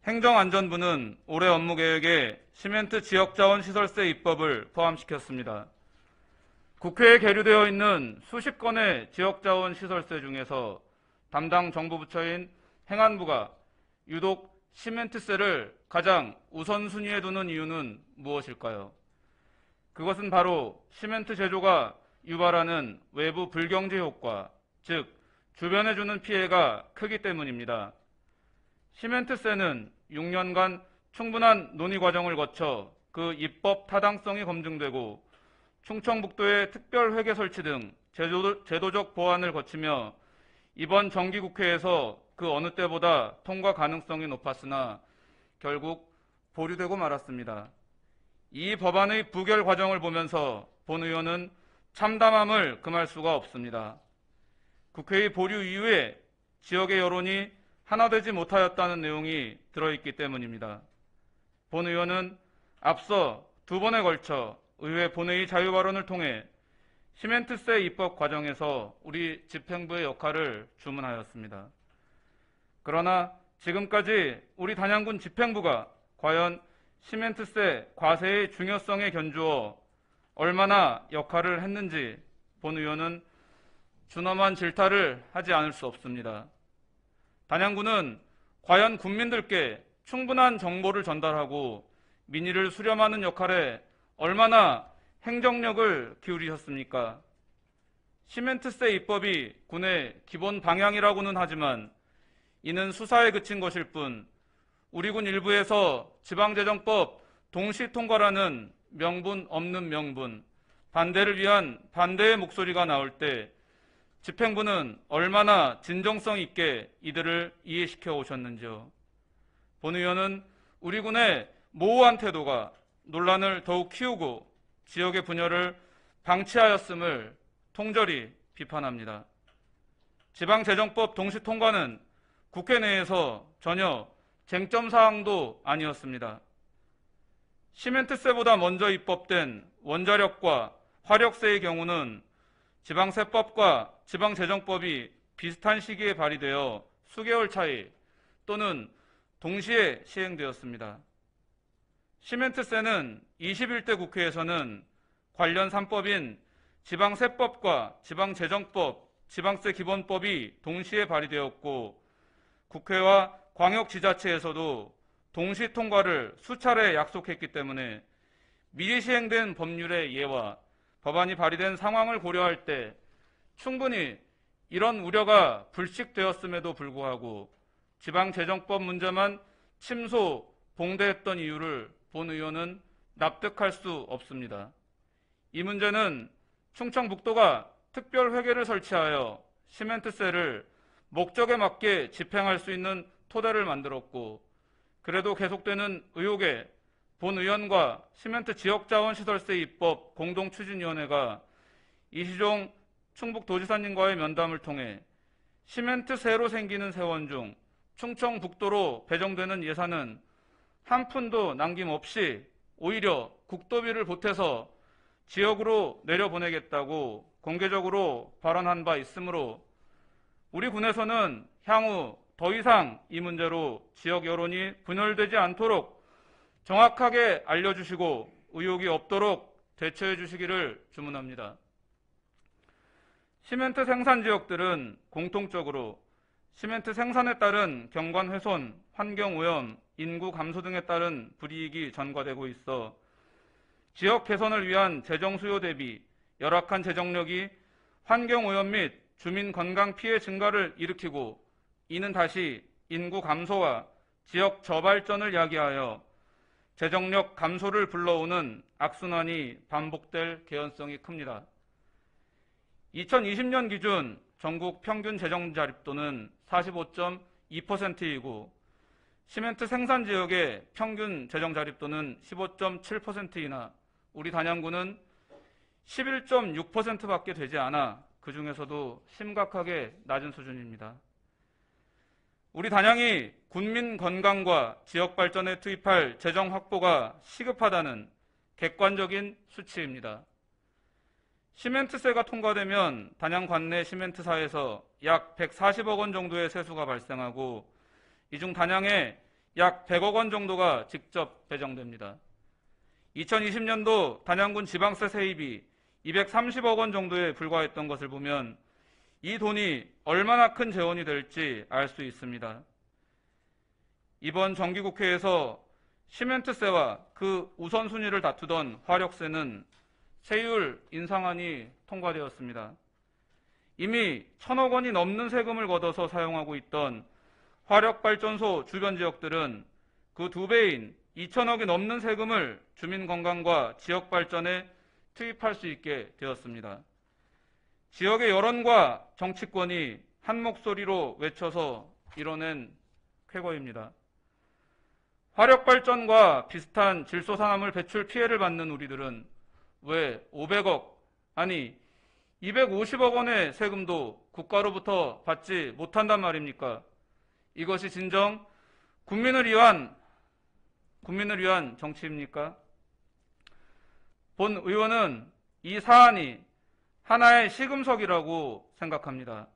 행정안전부는 올해 업무 계획에 시멘트 지역자원시설세 입법을 포함시켰습니다. 국회에 계류되어 있는 수십 건의 지역자원시설세 중에서 담당 정부부처인 행안부가 유독 시멘트세를 가장 우선순위에 두는 이유는 무엇일까요? 그것은 바로 시멘트 제조가 유발하는 외부 불경제 효과, 즉 주변에 주는 피해가 크기 때문입니다. 시멘트세는 6년간 충분한 논의 과정을 거쳐 그 입법 타당성이 검증되고 충청북도의 특별회계 설치 등 제도적 보완을 거치며 이번 정기국회에서 그 어느 때보다 통과 가능성이 높았으나 결국 보류되고 말았습니다. 이 법안의 부결 과정을 보면서 본 의원은 참담함을 금할 수가 없습니다. 국회의 보류 이후에 지역의 여론이 하나 되지 못하였다는 내용이 들어있기 때문입니다. 본 의원은 앞서 두 번에 걸쳐 의회 본회의 자유발언을 통해 시멘트세 입법 과정에서 우리 집행부의 역할을 주문하였습니다. 그러나 지금까지 우리 단양군 집행부가 과연 시멘트세 과세의 중요성에 견주어 얼마나 역할을 했는지 본 의원은 준엄한 질타를 하지 않을 수 없습니다. 단양군은 과연 국민들께 충분한 정보를 전달하고 민의를 수렴하는 역할에 얼마나 행정력을 기울이셨습니까? 시멘트세 입법이 군의 기본 방향이라고는 하지만 이는 수사에 그친 것일 뿐 우리 군 일부에서 지방재정법 동시 통과라는 명분 없는 명분, 반대를 위한 반대의 목소리가 나올 때 집행부는 얼마나 진정성 있게 이들을 이해시켜 오셨는지요. 본 의원은 우리 군의 모호한 태도가 논란을 더욱 키우고 지역의 분열을 방치하였음을 통절히 비판합니다. 지방재정법 동시 통과는 국회 내에서 전혀 쟁점 사항도 아니었습니다. 시멘트세보다 먼저 입법된 원자력과 화력세의 경우는 지방세법과 지방재정법이 비슷한 시기에 발의되어 수개월 차이 또는 동시에 시행되었습니다. 시멘트세는 21대 국회에서는 관련 3법인 지방세법과 지방재정법, 지방세 기본법이 동시에 발의되었고 국회와 광역지자체에서도 동시 통과를 수차례 약속했기 때문에 미리 시행된 법률의 예와 법안이 발의된 상황을 고려할 때 충분히 이런 우려가 불식되었음에도 불구하고 지방재정법 문제만 침소 봉대했던 이유를 본 의원은 납득할 수 없습니다. 이 문제는 충청북도가 특별회계를 설치하여 시멘트세를 목적에 맞게 집행할 수 있는 토대를 만들었고 그래도 계속되는 의혹에 본 의원과 시멘트 지역자원시설세 입법 공동추진위원회가 이시종 충북도지사님과의 면담을 통해 시멘트세로 생기는 세원 중 충청북도로 배정되는 예산은 한 푼도 남김없이 오히려 국도비를 보태서 지역으로 내려보내겠다고 공개적으로 발언한 바 있으므로 우리 군에서는 향후 더 이상 이 문제로 지역 여론이 분열되지 않도록 정확하게 알려주시고 의혹이 없도록 대처해 주시기를 주문합니다. 시멘트 생산 지역들은 공통적으로 시멘트 생산에 따른 경관 훼손, 환경 오염, 인구 감소 등에 따른 불이익이 전가되고 있어 지역 개선을 위한 재정 수요 대비 열악한 재정력이 환경 오염 및 주민 건강 피해 증가를 일으키고 이는 다시 인구 감소와 지역 저발전을 야기하여 재정력 감소를 불러오는 악순환이 반복될 개연성이 큽니다. 2020년 기준 전국 평균 재정 자립도는 45.2%이고 시멘트 생산 지역의 평균 재정 자립도는 15.7%이나 우리 단양군은 11.6%밖에 되지 않아 그 중에서도 심각하게 낮은 수준입니다. 우리 단양이 군민 건강과 지역 발전에 투입할 재정 확보가 시급하다는 객관적인 수치입니다. 시멘트세가 통과되면 단양 관내 시멘트사에서 약 140억 원 정도의 세수가 발생하고 이 중 단양에 약 100억 원 정도가 직접 배정됩니다. 2020년도 단양군 지방세 세입이 230억 원 정도에 불과했던 것을 보면 이 돈이 얼마나 큰 재원이 될지 알 수 있습니다. 이번 정기국회에서 시멘트세와 그 우선순위를 다투던 화력세는 세율 인상안이 통과되었습니다. 이미 1,000억 원이 넘는 세금을 걷어서 사용하고 있던 화력발전소 주변 지역들은 그 2배인 2,000억이 넘는 세금을 주민 건강과 지역 발전에 투입할 수 있게 되었습니다. 지역의 여론과 정치권이 한 목소리로 외쳐서 이뤄낸 쾌거입니다. 화력발전과 비슷한 질소산화물 배출 피해를 받는 우리들은 왜 500억, 아니 250억 원의 세금도 국가로부터 받지 못한단 말입니까? 이것이 진정 국민을 위한 정치입니까? 본 의원은 이 사안이 하나의 시금석이라고 생각합니다.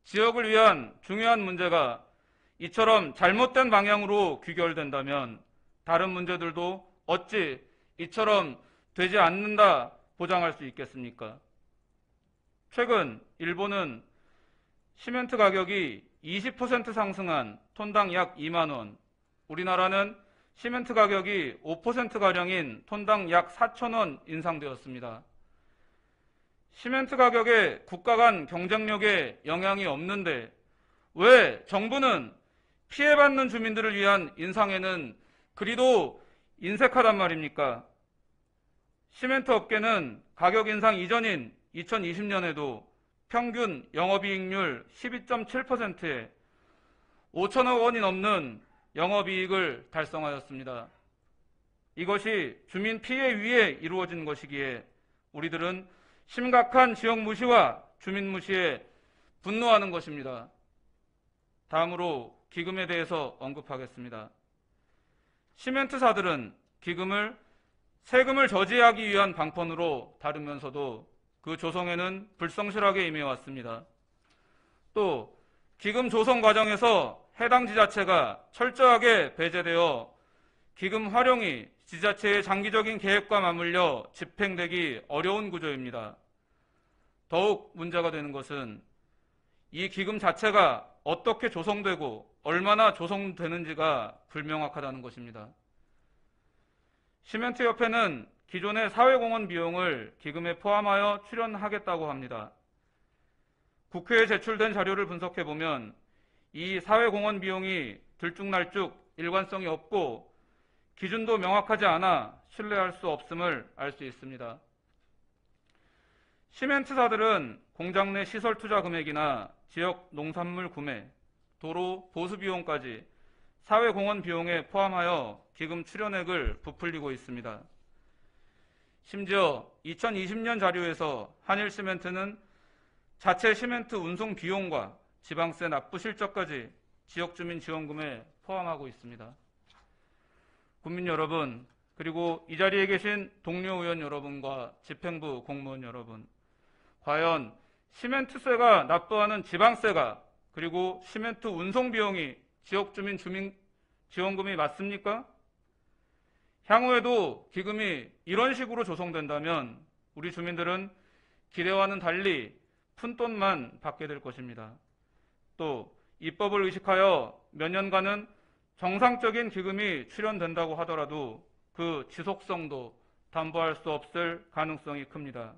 지역을 위한 중요한 문제가 이처럼 잘못된 방향으로 귀결된다면 다른 문제들도 어찌 이처럼 되지 않는다 보장할 수 있겠습니까? 최근 일본은 시멘트 가격이 20% 상승한 톤당 약 2만 원, 우리나라는 시멘트 가격이 5%가량인 톤당 약 4천 원 인상되었습니다. 시멘트 가격에 국가 간 경쟁력에 영향이 없는데 왜 정부는 피해받는 주민들을 위한 인상에는 그리도 인색하단 말입니까? 시멘트 업계는 가격 인상 이전인 2020년에도 평균 영업이익률 12.7%에 5천억 원이 넘는 영업이익을 달성하였습니다. 이것이 주민 피해 위에 이루어진 것이기에 우리들은 심각한 지역 무시와 주민 무시에 분노하는 것입니다. 다음으로 기금에 대해서 언급하겠습니다. 시멘트사들은 기금을 세금을 저지하기 위한 방편으로 다루면서도 그 조성에는 불성실하게 임해왔습니다. 또 기금 조성 과정에서 해당 지자체가 철저하게 배제되어 기금 활용이 지자체의 장기적인 계획과 맞물려 집행되기 어려운 구조입니다. 더욱 문제가 되는 것은 이 기금 자체가 어떻게 조성되고 얼마나 조성되는지가 불명확하다는 것입니다. 시멘트협회는 기존의 사회공헌 비용을 기금에 포함하여 출연하겠다고 합니다. 국회에 제출된 자료를 분석해보면 이 사회공헌 비용이 들쭉날쭉 일관성이 없고 기준도 명확하지 않아 신뢰할 수 없음을 알 수 있습니다. 시멘트사들은 공장 내 시설 투자 금액이나 지역 농산물 구매, 도로 보수 비용까지 사회공헌 비용에 포함하여 기금 출연액을 부풀리고 있습니다. 심지어 2020년 자료에서 한일시멘트는 자체 시멘트 운송 비용과 지방세 납부 실적까지 지역주민 지원금에 포함하고 있습니다. 국민 여러분, 그리고 이 자리에 계신 동료 의원 여러분과 집행부 공무원 여러분, 과연 시멘트세가 납부하는 지방세가 그리고 시멘트 운송 비용이 지역주민 지원금이 맞습니까? 향후에도 기금이 이런 식으로 조성된다면 우리 주민들은 기대와는 달리 푼돈만 받게 될 것입니다. 또 입법을 의식하여 몇 년간은 정상적인 기금이 출연된다고 하더라도 그 지속성도 담보할 수 없을 가능성이 큽니다.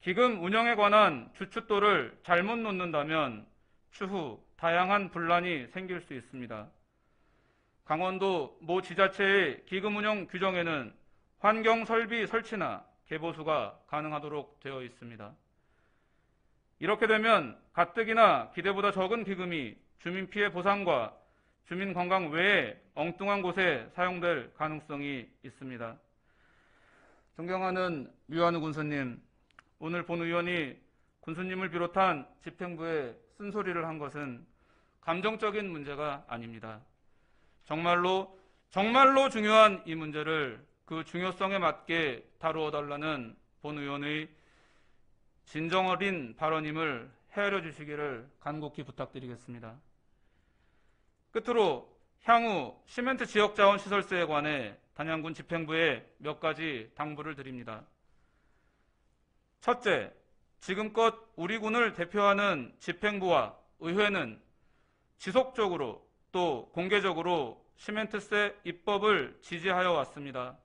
기금 운영에 관한 주춧돌을 잘못 놓는다면 추후 다양한 분란이 생길 수 있습니다. 강원도 모 지자체의 기금 운영 규정에는 환경 설비 설치나 개보수가 가능하도록 되어 있습니다. 이렇게 되면 가뜩이나 기대보다 적은 기금이 주민 피해 보상과 주민 건강 외에 엉뚱한 곳에 사용될 가능성이 있습니다. 존경하는 류한우 군수님, 오늘 본 의원이 군수님을 비롯한 집행부에 쓴소리를 한 것은 감정적인 문제가 아닙니다. 정말로 중요한 이 문제를 그 중요성에 맞게 다루어 달라는 본 의원의 진정 어린 발언임을 헤아려 주시기를 간곡히 부탁드리겠습니다. 끝으로 향후 시멘트 지역자원시설세에 관해 단양군 집행부에 몇 가지 당부를 드립니다. 첫째, 지금껏 우리 군을 대표하는 집행부와 의회는 지속적으로 또 공개적으로 시멘트세 입법을 지지하여 왔습니다.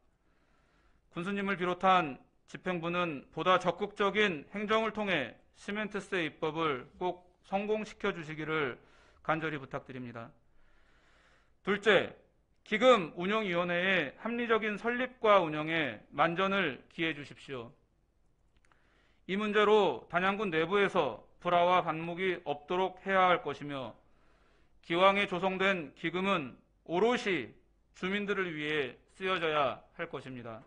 군수님을 비롯한 집행부는 보다 적극적인 행정을 통해 시멘트세 입법을 꼭 성공시켜 주시기를 간절히 부탁드립니다. 둘째, 기금 운영위원회의 합리적인 설립과 운영에 만전을 기해 주십시오. 이 문제로 단양군 내부에서 불화와 반목이 없도록 해야 할 것이며 기왕에 조성된 기금은 오롯이 주민들을 위해 쓰여져야 할 것입니다.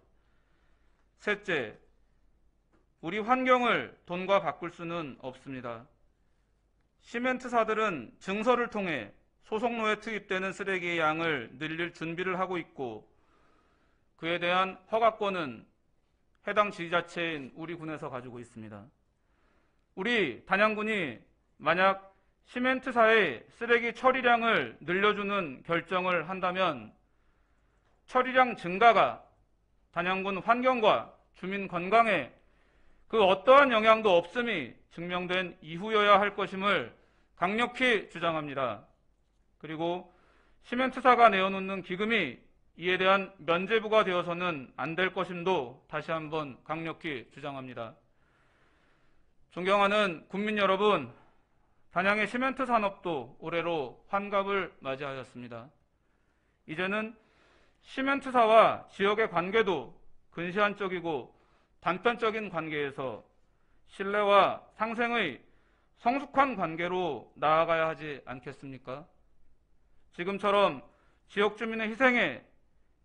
셋째, 우리 환경을 돈과 바꿀 수는 없습니다. 시멘트사들은 증서를 통해 소속로에 투입되는 쓰레기의 양을 늘릴 준비를 하고 있고 그에 대한 허가권은 해당 지자체인 우리 군에서 가지고 있습니다. 우리 단양군이 만약 시멘트사의 쓰레기 처리량을 늘려주는 결정을 한다면 처리량 증가가 단양군 환경과 주민 건강에 그 어떠한 영향도 없음이 증명된 이후여야 할 것임을 강력히 주장합니다. 그리고 시멘트사가 내어놓는 기금이 이에 대한 면제부가 되어서는 안 될 것임도 다시 한번 강력히 주장합니다. 존경하는 국민 여러분, 단양의 시멘트 산업도 올해로 환갑을 맞이하였습니다. 이제는 시멘트사와 지역의 관계도 근시안적이고 단편적인 관계에서 신뢰와 상생의 성숙한 관계로 나아가야 하지 않겠습니까? 지금처럼 지역 주민의 희생에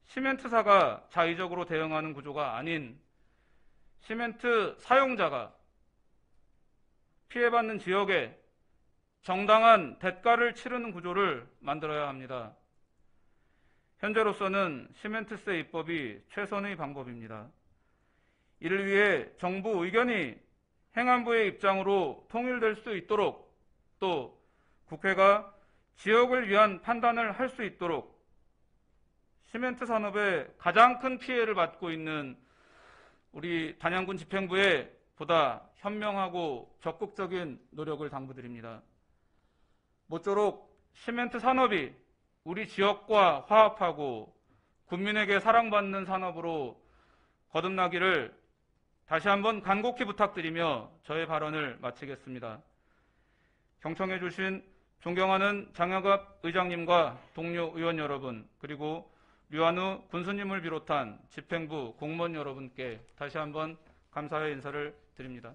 시멘트사가 자의적으로 대응하는 구조가 아닌 시멘트 사용자가 피해받는 지역에 정당한 대가를 치르는 구조를 만들어야 합니다. 현재로서는 시멘트세 입법이 최선의 방법입니다. 이를 위해 정부 의견이 행안부의 입장으로 통일될 수 있도록 또 국회가 지역을 위한 판단을 할 수 있도록 시멘트 산업의 가장 큰 피해를 받고 있는 우리 단양군 집행부에 보다 현명하고 적극적인 노력을 당부드립니다. 모쪼록 시멘트 산업이 우리 지역과 화합하고 국민에게 사랑받는 산업으로 거듭나기를 다시 한번 간곡히 부탁드리며 저의 발언을 마치겠습니다. 경청해 주신 존경하는 장혁갑 의장님과 동료 의원 여러분, 그리고 류한우 군수님을 비롯한 집행부 공무원 여러분께 다시 한번 감사의 인사를 드립니다.